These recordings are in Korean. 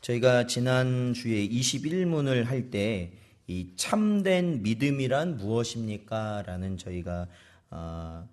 저희가 지난주에 21문을 할 때 이 참된 믿음이란 무엇입니까? 라는 저희가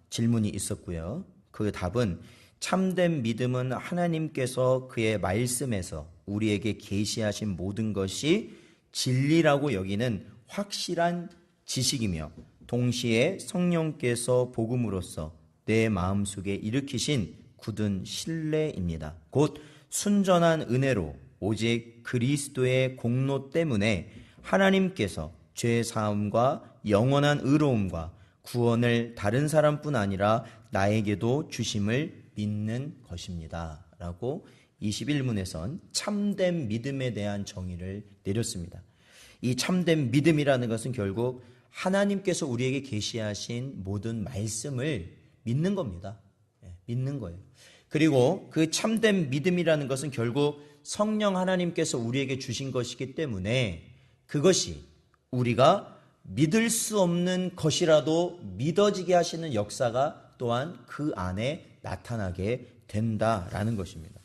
질문이 있었고요. 그 답은 참된 믿음은 하나님께서 그의 말씀에서 우리에게 계시하신 모든 것이 진리라고 여기는 확실한 지식이며 동시에 성령께서 복음으로써 내 마음속에 일으키신 굳은 신뢰입니다. 곧 순전한 은혜로 오직 그리스도의 공로 때문에 하나님께서 죄사함과 영원한 의로움과 구원을 다른 사람뿐 아니라 나에게도 주심을 믿는 것입니다. 라고 21문에선 참된 믿음에 대한 정의를 내렸습니다. 이 참된 믿음이라는 것은 결국 하나님께서 우리에게 계시하신 모든 말씀을 믿는 겁니다. 믿는 거예요. 그리고 그 참된 믿음이라는 것은 결국 성령 하나님께서 우리에게 주신 것이기 때문에 그것이 우리가 믿을 수 없는 것이라도 믿어지게 하시는 역사가 또한 그 안에 나타나게 된다라는 것입니다.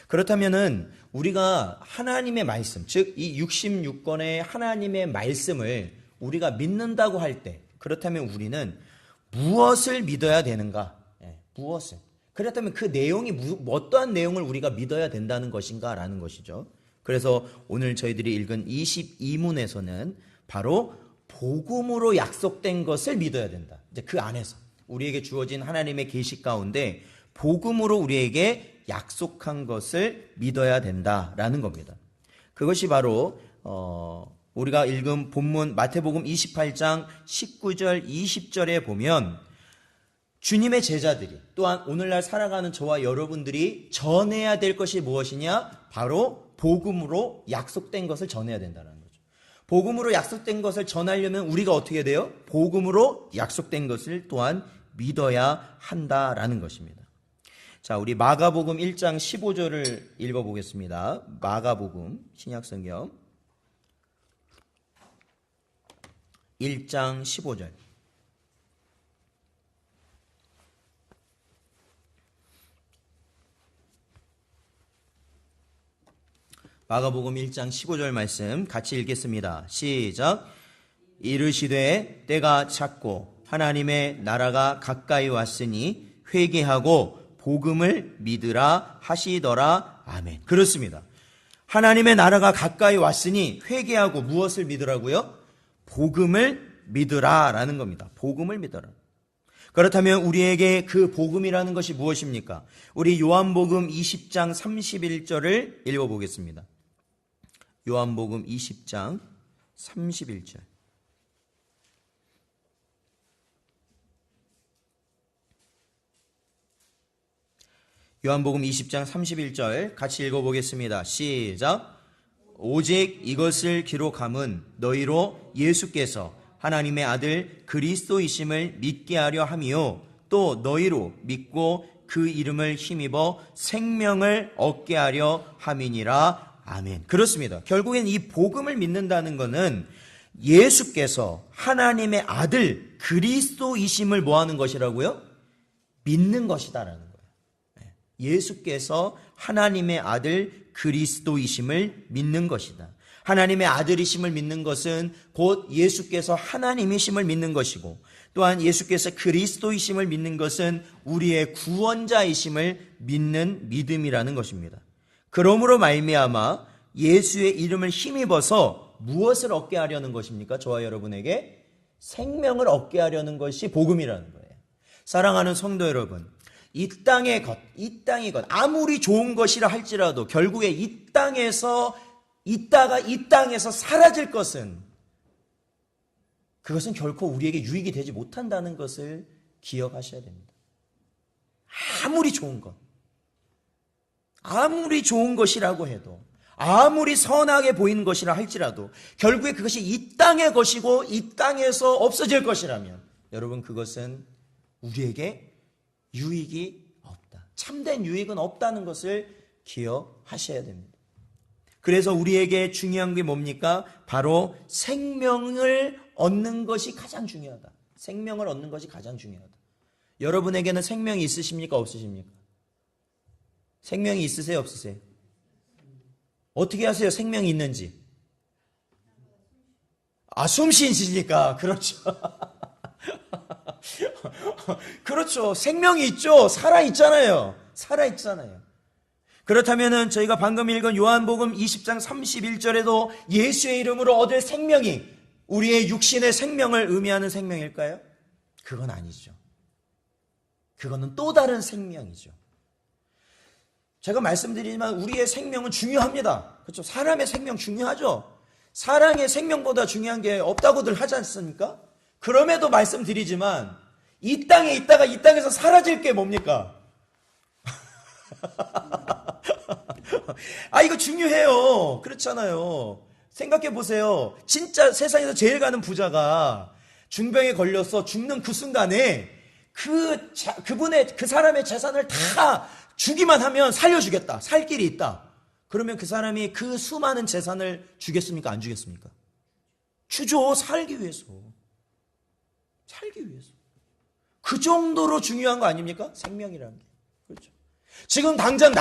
그렇다면은 우리가 하나님의 말씀, 즉 이 66권의 하나님의 말씀을 우리가 믿는다고 할 때, 그렇다면 우리는 무엇을 믿어야 되는가? 무엇을? 그렇다면 그 내용이 어떠한 내용을 우리가 믿어야 된다는 것인가? 라는 것이죠. 그래서 오늘 저희들이 읽은 22문에서는 바로 복음으로 약속된 것을 믿어야 된다. 이제 그 안에서 우리에게 주어진 하나님의 계시 가운데 복음으로 우리에게 약속한 것을 믿어야 된다라는 겁니다. 그것이 바로 우리가 읽은 본문 마태복음 28장 19절 20절에 보면 주님의 제자들이 또한 오늘날 살아가는 저와 여러분들이 전해야 될 것이 무엇이냐? 바로 복음으로 약속된 것을 전해야 된다는 거죠. 복음으로 약속된 것을 전하려면 우리가 어떻게 돼요? 복음으로 약속된 것을 또한 믿어야 한다라는 것입니다. 자, 우리 마가복음 1장 15절을 읽어보겠습니다. 마가복음 신약성경 1장 15절. 마가복음 1장 15절 말씀 같이 읽겠습니다. 시작. 이르시되 때가 찼고 하나님의 나라가 가까이 왔으니 회개하고 복음을 믿으라 하시더라. 아멘. 그렇습니다. 하나님의 나라가 가까이 왔으니 회개하고 무엇을 믿으라고요? 복음을 믿으라 라는 겁니다. 복음을 믿어라. 그렇다면 우리에게 그 복음이라는 것이 무엇입니까? 우리 요한복음 20장 31절을 읽어보겠습니다. 요한복음 20장 31절. 요한복음 20장 31절 같이 읽어보겠습니다. 시작. 오직 이것을 기록함은 너희로 예수께서 하나님의 아들 그리스도이심을 믿게 하려 함이요 또 너희로 믿고 그 이름을 힘입어 생명을 얻게 하려 함이니라. 아멘. 그렇습니다. 결국엔 이 복음을 믿는다는 것은 예수께서 하나님의 아들 그리스도이심을 뭐하는 것이라고요? 믿는 것이다라는 거예요. 예수께서 하나님의 아들 그리스도이심을 믿는 것이다. 하나님의 아들이심을 믿는 것은 곧 예수께서 하나님이심을 믿는 것이고 또한 예수께서 그리스도이심을 믿는 것은 우리의 구원자이심을 믿는 믿음이라는 것입니다. 그러므로 말미암아 예수의 이름을 힘입어서 무엇을 얻게 하려는 것입니까? 저와 여러분에게 생명을 얻게 하려는 것이 복음이라는 거예요. 사랑하는 성도 여러분, 이 땅의 것, 아무리 좋은 것이라 할지라도 결국에 이 땅에서 있다가 이 땅에서 사라질 것은 그것은 결코 우리에게 유익이 되지 못한다는 것을 기억하셔야 됩니다. 아무리 좋은 것, 아무리 좋은 것이라고 해도 아무리 선하게 보이는 것이라 할지라도 결국에 그것이 이 땅의 것이고 이 땅에서 없어질 것이라면 여러분 그것은 우리에게 유익이 없다. 참된 유익은 없다는 것을 기억하셔야 됩니다. 그래서 우리에게 중요한 게 뭡니까? 바로 생명을 얻는 것이 가장 중요하다. 생명을 얻는 것이 가장 중요하다. 여러분에게는 생명이 있으십니까? 없으십니까? 생명이 있으세요? 없으세요? 어떻게 하세요? 생명이 있는지. 숨 쉬시니까. 그렇죠. 그렇죠. 생명이 있죠. 살아있잖아요. 살아있잖아요. 그렇다면은 저희가 방금 읽은 요한복음 20장 31절에도 예수의 이름으로 얻을 생명이 우리의 육신의 생명을 의미하는 생명일까요? 그건 아니죠. 그거는 또 다른 생명이죠. 제가 말씀드리지만 우리의 생명은 중요합니다. 그렇죠? 사람의 생명 중요하죠. 사람의 생명보다 중요한 게 없다고들 하지 않습니까? 그럼에도 말씀드리지만 이 땅에 있다가 이 땅에서 사라질 게 뭡니까? 이거 중요해요. 그렇잖아요. 생각해 보세요. 진짜 세상에서 제일 가는 부자가 중병에 걸려서 죽는 그 순간에 그 사람의 재산을 다 주기만 하면 살려주겠다. 살 길이 있다. 그러면 그 사람이 그 수많은 재산을 주겠습니까? 안 주겠습니까? 주죠. 살기 위해서. 살기 위해서. 그 정도로 중요한 거 아닙니까? 생명이라는 게. 그렇죠. 지금 당장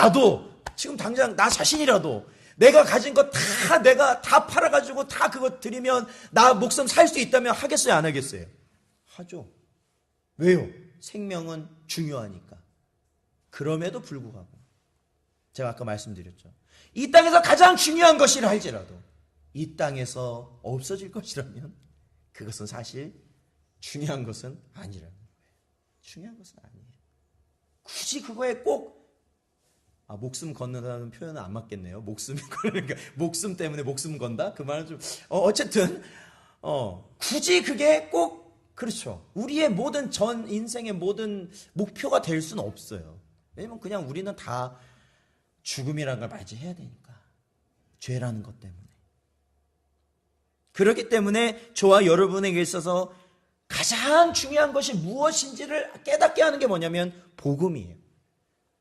나 자신이라도 내가 가진 거 내가 다 팔아가지고 다 그거 드리면 나 목숨 살 수 있다면 하겠어요? 안 하겠어요? 하죠. 왜요? 생명은 중요하니까. 그럼에도 불구하고 제가 아까 말씀드렸죠. 이 땅에서 가장 중요한 것이라 할지라도 이 땅에서 없어질 것이라면 그것은 사실 중요한 것은 아니라는 거예요. 중요한 것은 아니에요. 굳이 그거에 꼭 목숨 건너다는 표현은 안 맞겠네요. 목숨 때문에 목숨 건다? 그 말은 좀 어쨌든 굳이 그게 꼭 그렇죠. 우리의 모든 전 인생의 모든 목표가 될 수는 없어요. 왜냐면 그냥 우리는 다 죽음이라는 걸 맞이해야 되니까. 죄라는 것 때문에. 그렇기 때문에 저와 여러분에게 있어서 가장 중요한 것이 무엇인지를 깨닫게 하는 게 뭐냐면 복음이에요.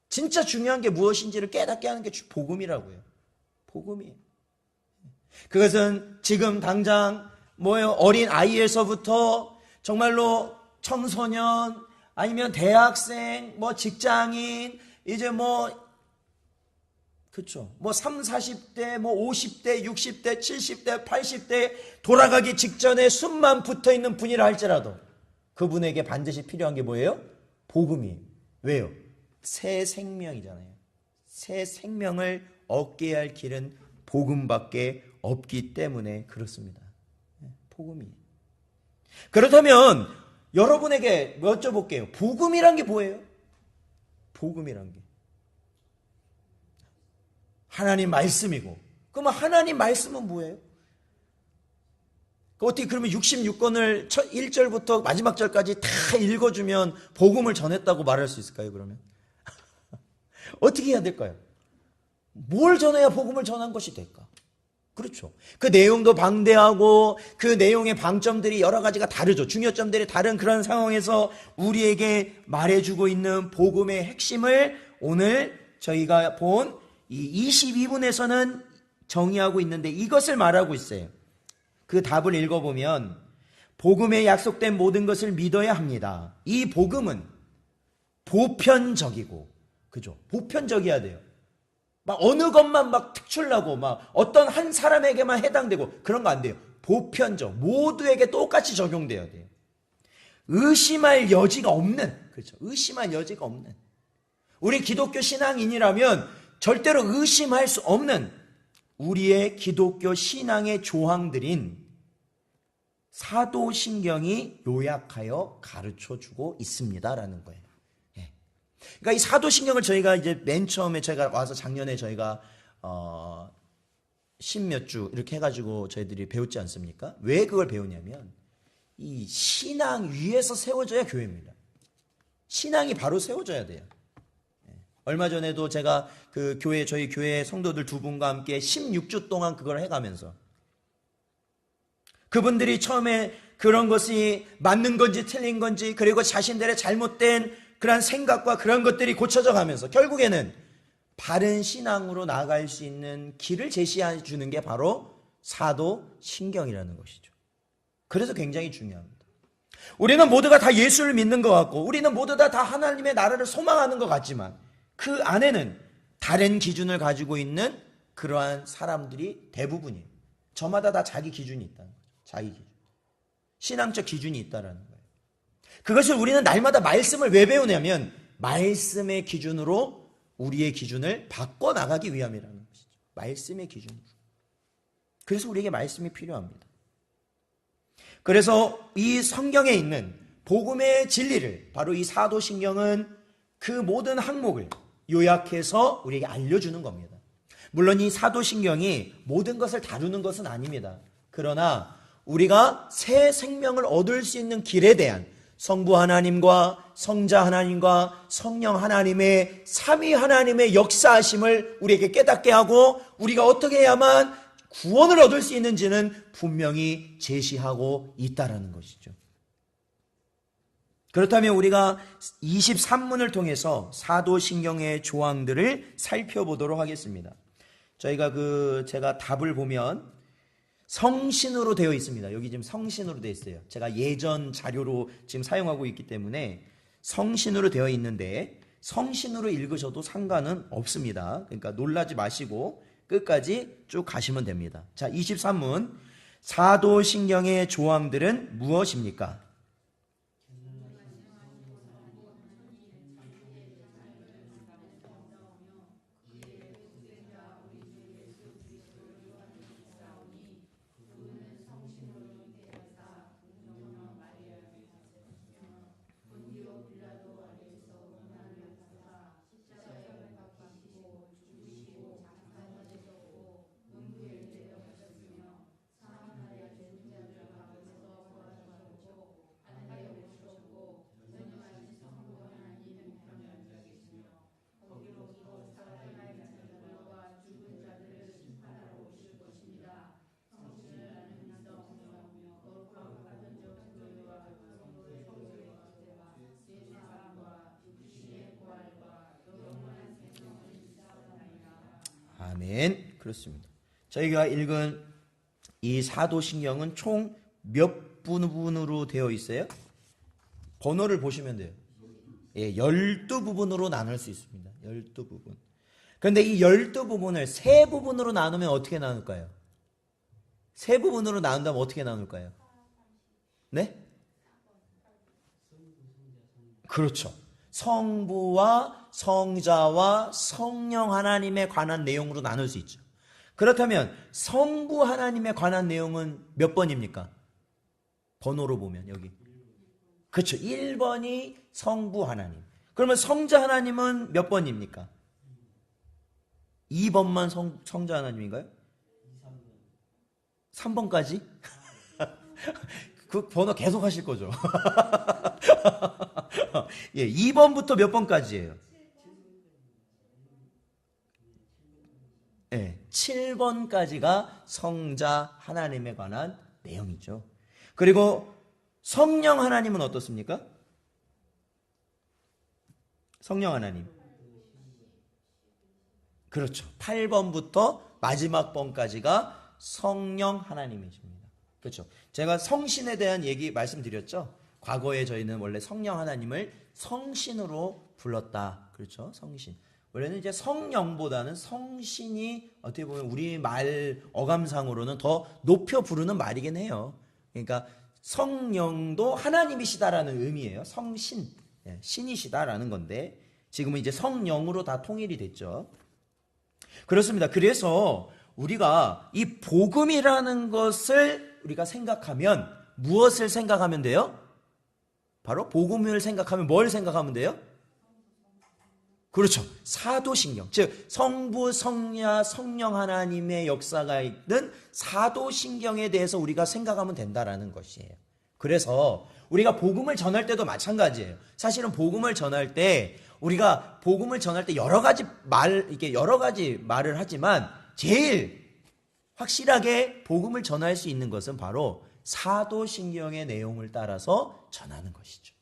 진짜 중요한 게 무엇인지를 깨닫게 하는 게 복음이라고요. 복음이에요. 그것은 지금 당장 어린 아이에서부터 정말로 청소년 아니면 대학생 직장인 이제 그렇죠. 3, 40대, 50대, 60대, 70대, 80대 돌아가기 직전에 숨만 붙어 있는 분이라 할지라도 그분에게 반드시 필요한 게 뭐예요? 복음이에요. 왜요? 새 생명이잖아요. 새 생명을 얻게 할 길은 복음밖에 없기 때문에 그렇습니다. 복음이에요. 그렇다면 여러분에게 여쭤볼게요. 복음이란 게 뭐예요? 복음이란 게 하나님 말씀이고, 그러면 하나님 말씀은 뭐예요? 어떻게 그러면 66권을 1절부터 마지막 절까지 다 읽어주면 복음을 전했다고 말할 수 있을까요? 그러면 어떻게 해야 될까요? 뭘 전해야 복음을 전한 것이 될까? 그렇죠. 그 내용도 방대하고 그 내용의 방점들이 여러 가지가 다르죠. 중요점들이 다른 그런 상황에서 우리에게 말해주고 있는 복음의 핵심을 오늘 저희가 본 이 22분에서는 정의하고 있는데 이것을 말하고 있어요. 그 답을 읽어보면 복음에 약속된 모든 것을 믿어야 합니다. 이 복음은 보편적이고, 그죠? 보편적이어야 돼요. 어느 것만 특출나고 어떤 한 사람에게만 해당되고 그런 거 안 돼요. 보편적, 모두에게 똑같이 적용돼야 돼요. 의심할 여지가 없는, 그렇죠? 의심할 여지가 없는. 우리 기독교 신앙인이라면 절대로 의심할 수 없는 우리의 기독교 신앙의 조항들인 사도신경이 요약하여 가르쳐주고 있습니다라는 거예요. 그러니까 이 사도신경을 저희가 이제 맨 처음에 제가 와서 작년에 저희가 10몇 주 이렇게 해가지고 저희들이 배웠지 않습니까? 왜 그걸 배우냐면 이 신앙 위에서 세워져야 교회입니다. 신앙이 바로 세워져야 돼요. 얼마 전에도 제가 저희 교회 성도들 두 분과 함께 16주 동안 그걸 해가면서 그분들이 처음에 그런 것이 맞는 건지 틀린 건지 그리고 자신들의 잘못된 그런 생각과 그런 것들이 고쳐져 가면서 결국에는 바른 신앙으로 나아갈 수 있는 길을 제시해 주는 게 바로 사도신경이라는 것이죠. 그래서 굉장히 중요합니다. 우리는 모두가 다 예수를 믿는 것 같고 우리는 모두 다 하나님의 나라를 소망하는 것 같지만 그 안에는 다른 기준을 가지고 있는 그러한 사람들이 대부분이에요. 저마다 다 자기 기준이 있다는 거죠. 자기 기준. 신앙적 기준이 있다는 거예요. 그것을 우리는 날마다 말씀을 왜 배우냐면 말씀의 기준으로 우리의 기준을 바꿔나가기 위함이라는 것이죠. 말씀의 기준으로. 그래서 우리에게 말씀이 필요합니다. 그래서 이 성경에 있는 복음의 진리를 바로 이 사도신경은 그 모든 항목을 요약해서 우리에게 알려주는 겁니다. 물론 이 사도신경이 모든 것을 다루는 것은 아닙니다. 그러나 우리가 새 생명을 얻을 수 있는 길에 대한 성부 하나님과 성자 하나님과 성령 하나님의 삼위 하나님의 역사하심을 우리에게 깨닫게 하고 우리가 어떻게 해야만 구원을 얻을 수 있는지는 분명히 제시하고 있다는 것이죠. 그렇다면 우리가 23문을 통해서 사도신경의 조항들을 살펴보도록 하겠습니다. 제가 답을 보면 성신으로 되어 있습니다. 여기 지금 성신으로 되어 있어요. 제가 예전 자료로 지금 사용하고 있기 때문에 성신으로 되어 있는데 성신으로 읽으셔도 상관은 없습니다. 그러니까 놀라지 마시고 끝까지 쭉 가시면 됩니다. 자, 23문. 사도신경의 조항들은 무엇입니까? 아멘. 그렇습니다. 저희가 읽은 이 사도신경은 총 몇 부분으로 되어 있어요? 번호를 보시면 돼요. 12부분으로 나눌 수 있습니다. 12부분. 그런데 이 12부분을 세 부분으로 나누면 어떻게 나눌까요? 세 부분으로 나눈다면 어떻게 나눌까요? 네? 그렇죠. 성부와 성자와 성령 하나님에 관한 내용으로 나눌 수 있죠. 그렇다면 성부 하나님에 관한 내용은 몇 번입니까? 번호로 보면 여기. 그렇죠. 1번이 성부 하나님. 그러면 성자 하나님은 몇 번입니까? 2번만 성자 하나님인가요? 3번까지? 그 번호 계속 하실 거죠. 2번부터 몇 번까지예요? 7번까지가 성자 하나님에 관한 내용이죠. 그리고 성령 하나님은 어떻습니까? 성령 하나님. 그렇죠. 8번부터 마지막 번까지가 성령 하나님이십니다. 그렇죠. 제가 성신에 대한 얘기 말씀드렸죠. 과거에 저희는 원래 성령 하나님을 성신으로 불렀다. 그렇죠. 성신. 원래는 이제 성령보다는 성신이 어떻게 보면 우리 말 어감상으로는 더 높여 부르는 말이긴 해요. 그러니까 성령도 하나님이시다라는 의미예요. 성신, 신이시다라는 건데 지금은 이제 성령으로 다 통일이 됐죠. 그렇습니다. 그래서 우리가 이 복음이라는 것을 우리가 생각하면 무엇을 생각하면 돼요? 바로 복음을 생각하면 뭘 생각하면 돼요? 그렇죠. 사도신경, 즉 성부, 성자, 성령 하나님의 역사가 있는 사도신경에 대해서 우리가 생각하면 된다라는 것이에요. 그래서 우리가 복음을 전할 때도 마찬가지예요. 사실은 복음을 전할 때 우리가 복음을 전할 때 여러 가지 말을 하지만 제일 확실하게 복음을 전할 수 있는 것은 바로 사도신경의 내용을 따라서 전하는 것이죠.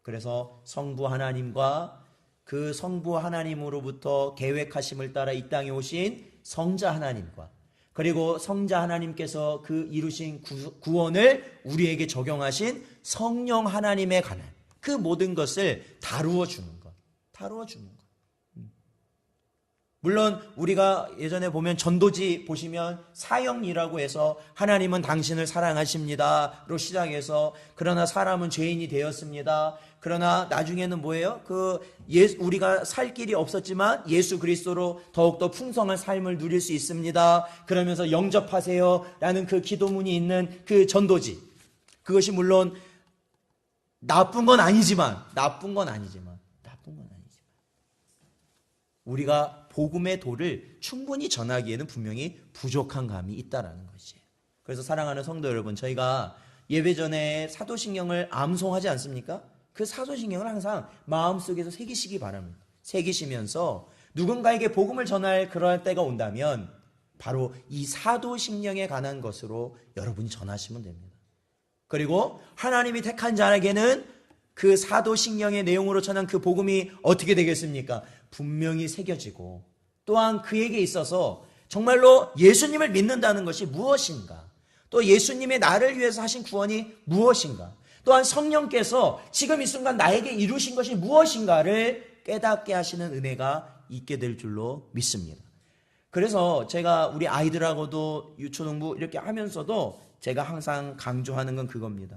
그래서 성부 하나님과 그 성부 하나님으로부터 계획하심을 따라 이 땅에 오신 성자 하나님과 그리고 성자 하나님께서 그 이루신 구원을 우리에게 적용하신 성령 하나님에 관한 그 모든 것을 다루어 주는 것. 물론 우리가 예전에 보면 전도지 보시면 사형이라고 해서 하나님은 당신을 사랑하십니다로 시작해서 그러나 사람은 죄인이 되었습니다. 그러나 나중에는 뭐예요? 우리가 살 길이 없었지만 예수 그리스도로 더욱더 풍성한 삶을 누릴 수 있습니다. 그러면서 영접하세요 라는 그 기도문이 있는 그 전도지. 그것이 물론 나쁜 건 아니지만 우리가 복음의 도를 충분히 전하기에는 분명히 부족한 감이 있다라는 것이에요. 그래서 사랑하는 성도 여러분, 저희가 예배 전에 사도신경을 암송하지 않습니까? 그 사도신경을 항상 마음속에서 새기시기 바랍니다. 새기시면서 누군가에게 복음을 전할 그러한 때가 온다면 바로 이 사도신경에 관한 것으로 여러분이 전하시면 됩니다. 그리고 하나님이 택한 자에게는 그 사도신경의 내용으로 전한 그 복음이 어떻게 되겠습니까? 분명히 새겨지고 또한 그에게 있어서 정말로 예수님을 믿는다는 것이 무엇인가? 또 예수님의 나를 위해서 하신 구원이 무엇인가? 또한 성령께서 지금 이 순간 나에게 이루신 것이 무엇인가를 깨닫게 하시는 은혜가 있게 될 줄로 믿습니다. 그래서 제가 우리 아이들하고도 유초농부 이렇게 하면서도 제가 항상 강조하는 건 그겁니다.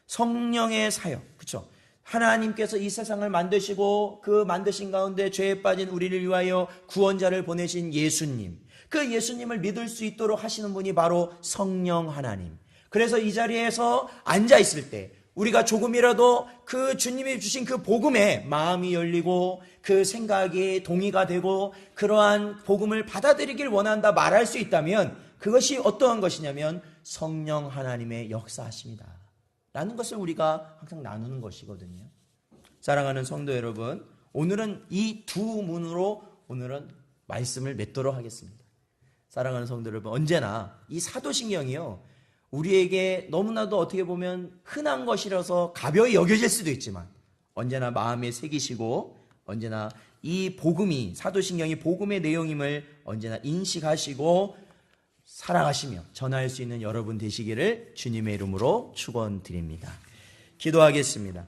성령의 사역, 그렇죠? 하나님께서 이 세상을 만드시고 그 만드신 가운데 죄에 빠진 우리를 위하여 구원자를 보내신 예수님, 그 예수님을 믿을 수 있도록 하시는 분이 바로 성령 하나님. 그래서 이 자리에서 앉아 있을 때 우리가 조금이라도 그 주님이 주신 그 복음에 마음이 열리고 그 생각이 동의가 되고 그러한 복음을 받아들이길 원한다 말할 수 있다면 그것이 어떠한 것이냐면 성령 하나님의 역사하심이다 라는 것을 우리가 항상 나누는 것이거든요. 사랑하는 성도 여러분, 오늘은 이 두 문으로 오늘은 말씀을 맺도록 하겠습니다. 사랑하는 성도 여러분, 언제나 이 사도신경이요, 우리에게 너무나도 어떻게 보면 흔한 것이라서 가벼이 여겨질 수도 있지만 언제나 마음에 새기시고 언제나 이 복음이, 사도신경이 복음의 내용임을 언제나 인식하시고 살아가시며 전할 수 있는 여러분 되시기를 주님의 이름으로 축원드립니다. 기도하겠습니다.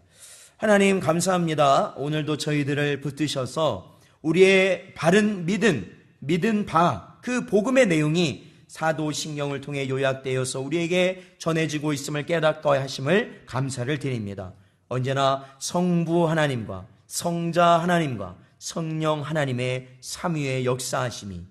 하나님 감사합니다. 오늘도 저희들을 붙드셔서 우리의 바른 믿은 바 그 복음의 내용이 사도신경을 통해 요약되어서 우리에게 전해지고 있음을 깨닫게 하심을 감사를 드립니다. 언제나 성부 하나님과 성자 하나님과 성령 하나님의 삼위의 역사하심이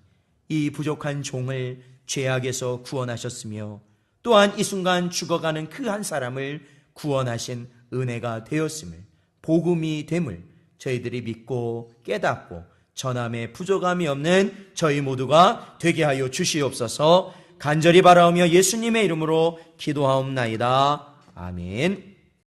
이 부족한 종을 죄악에서 구원하셨으며 또한 이 순간 죽어가는 그 한 사람을 구원하신 은혜가 되었음을, 복음이 됨을 저희들이 믿고 깨닫고 전함에 부족함이 없는 저희 모두가 되게 하여 주시옵소서. 간절히 바라오며 예수님의 이름으로 기도하옵나이다. 아멘.